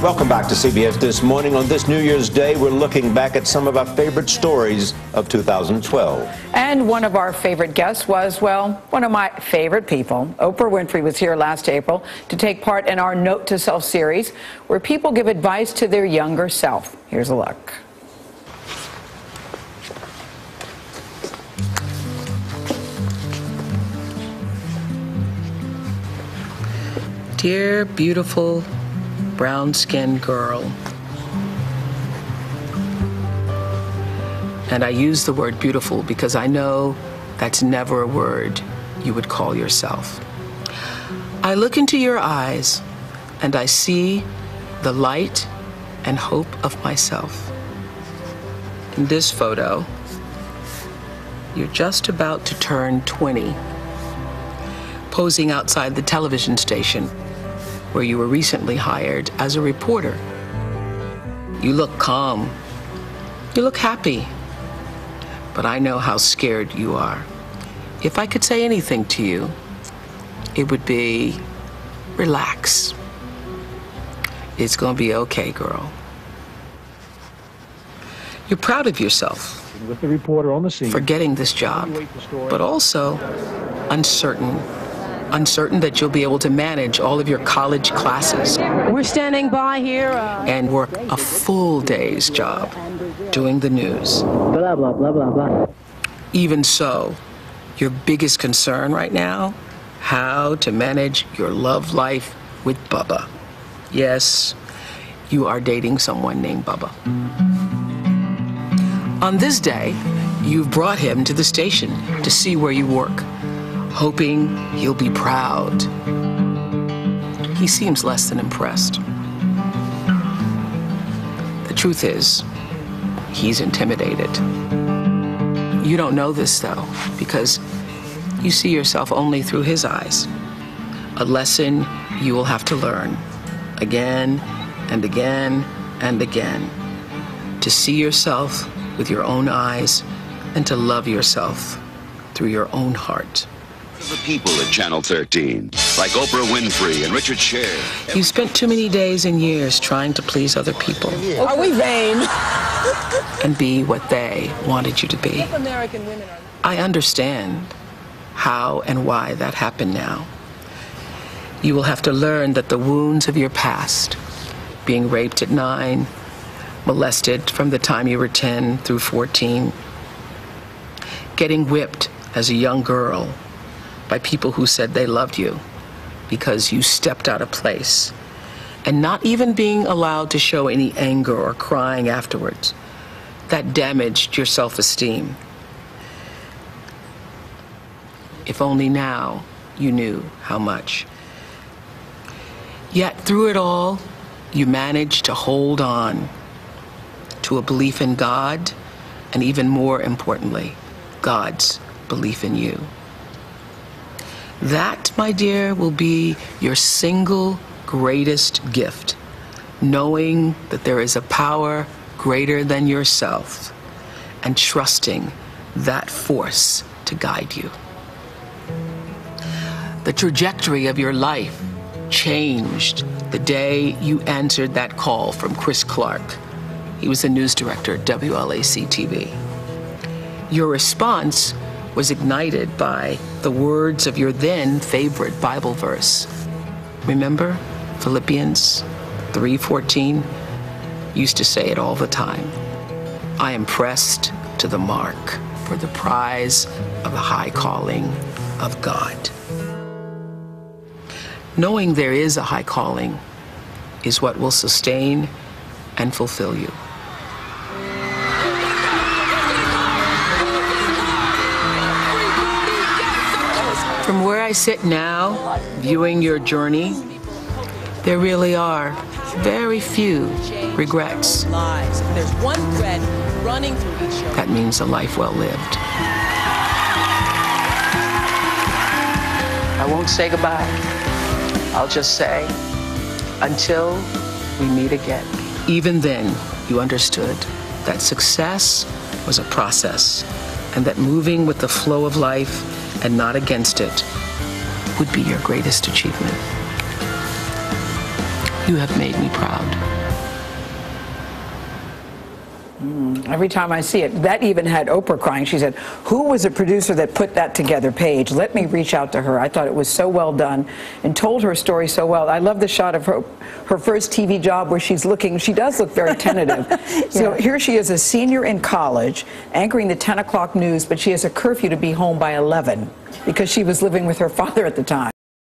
Welcome back to CBS This Morning. On this New Year's Day, we're looking back at some of our favorite stories of 2012. And one of our favorite guests was, well, one of my favorite people. Oprah Winfrey was here last April to take part in our Note to Self series, where people give advice to their younger self. Here's a look. Dear, beautiful, brown-skinned girl. And I use the word beautiful because I know that's never a word you would call yourself. I look into your eyes and I see the light and hope of myself. In this photo, you're just about to turn 20, posing outside the television station where you were recently hired as a reporter. You look calm. You look happy. But I know how scared you are. If I could say anything to you, it would be, relax. It's gonna be okay, girl. You're proud of yourself with the reporter on the scene for getting this job, but also uncertain. Uncertain that you'll be able to manage all of your college classes. We're standing by here. And work a full day's job doing the news. Blah, blah, blah, blah, blah. Even so, your biggest concern right now, how to manage your love life with Bubba. Yes, you are dating someone named Bubba. On this day, you've brought him to the station to see where you work, hoping he'll be proud. He seems less than impressed. The truth is, he's intimidated. You don't know this, though, because you see yourself only through his eyes. A lesson you will have to learn again and again and again, to see yourself with your own eyes and to love yourself through your own heart. The people at Channel 13, like Oprah Winfrey and Richard Scher. You spent too many days and years trying to please other people. Are we vain? And be what they wanted you to be. American women are. I understand how and why that happened now. You will have to learn that the wounds of your past, being raped at 9, molested from the time you were 10 through 14, getting whipped as a young girl by people who said they loved you because you stepped out of place, and not even being allowed to show any anger or crying afterwards. That damaged your self-esteem. If only now you knew how much. Yet through it all, you managed to hold on to a belief in God, and even more importantly, God's belief in you. That, my dear, will be your single greatest gift, knowing that there is a power greater than yourself and trusting that force to guide you. The trajectory of your life changed the day you answered that call from Chris Clark. He was the news director at WLAC TV. Your response was ignited by the words of your then favorite Bible verse. Remember Philippians 3:14? Used to say it all the time. I am pressed to the mark for the prize of the high calling of God. Knowing there is a high calling is what will sustain and fulfill you. From where I sit now, viewing your journey, there really are very few regrets. There's one thread running through each of That means a life well lived. I won't say goodbye. I'll just say, until we meet again. Even then, you understood that success was a process, and that moving with the flow of life and not against it would be your greatest achievement. You have made me proud. Every time I see it, that even had Oprah crying. She said, who was the producer that put that together, Paige? Let me reach out to her. I thought it was so well done and told her story so well. I love the shot of her first TV job where she's looking, she does look very tentative. So here she is, a senior in college, anchoring the 10 o'clock news, but she has a curfew to be home by 11 because she was living with her father at the time.